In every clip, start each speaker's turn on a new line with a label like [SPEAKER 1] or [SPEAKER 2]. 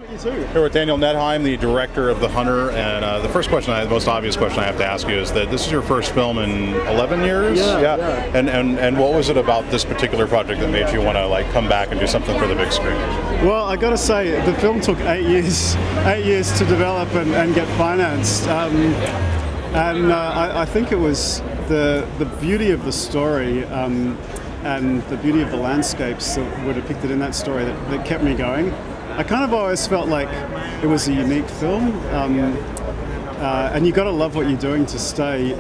[SPEAKER 1] You too.
[SPEAKER 2] Here with Daniel Nettheim, the director of The Hunter, and the first question, the most obvious question I have to ask you is that this is your first film in 11 years?
[SPEAKER 1] Yeah.
[SPEAKER 2] And what was it about this particular project that made you want to like come back and do something for the big screen?
[SPEAKER 1] Well, I got to say, the film took 8 years to develop and get financed. I think it was the beauty of the story and the beauty of the landscapes that were depicted in that story that kept me going. I kind of always felt like it was a unique film, and you got to love what you're doing to stay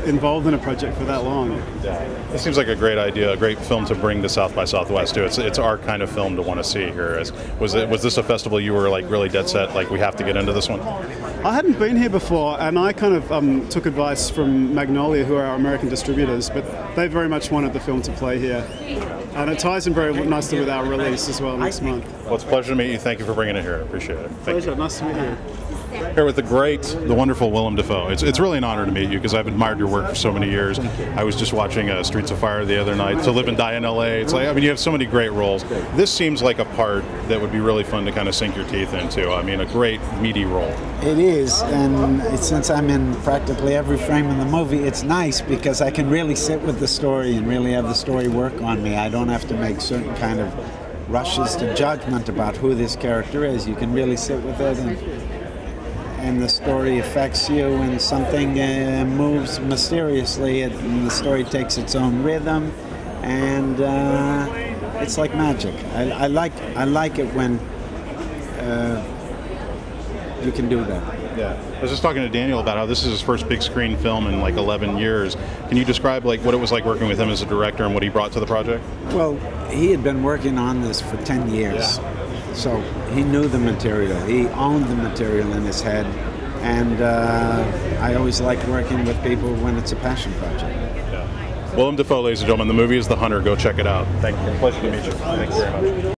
[SPEAKER 1] involved in a project for that long.
[SPEAKER 2] Yeah, this seems like a great idea, a great film to bring to South by Southwest too. It's our kind of film to want to see here. Was this a festival you were like really dead set, like we have to get into this one?
[SPEAKER 1] I hadn't been here before, and I kind of took advice from Magnolia, who are our American distributors, but they very much wanted the film to play here. And it ties in very nicely with our release as well next month.
[SPEAKER 2] Well, it's a pleasure to meet you. Thank you for bringing it here. I appreciate it.
[SPEAKER 1] Pleasure. Nice to meet you.
[SPEAKER 2] Here with the wonderful Willem Dafoe. It's really an honor to meet you because I've admired your work for so many years. I was just watching Streets of Fire the other night. To Live and Die in LA. It's like, I mean, you have so many great roles. This seems like a part that would be really fun to kind of sink your teeth into. I mean, a great meaty role.
[SPEAKER 3] It is, and since I'm in practically every frame in the movie, it's nice because I can really sit with the story and really have the story work on me. I don't have to make certain kind of rushes to judgment about who this character is. You can really sit with it, and the story affects you, and something moves mysteriously, and the story takes its own rhythm, and it's like magic. I like it when you can do that.
[SPEAKER 2] Yeah. I was just talking to Daniel about how this is his first big screen film in like 11 years. Can you describe like what it was like working with him as a director and what he brought to the project?
[SPEAKER 3] Well, he had been working on this for 10 years.
[SPEAKER 2] Yeah.
[SPEAKER 3] So he knew the material. He owned the material in his head. And I always like working with people when it's a passion project.
[SPEAKER 2] Yeah. Willem Dafoe, ladies and gentlemen. The movie is The Hunter. Go check it out. Thank you. Pleasure to meet you. Thanks very much.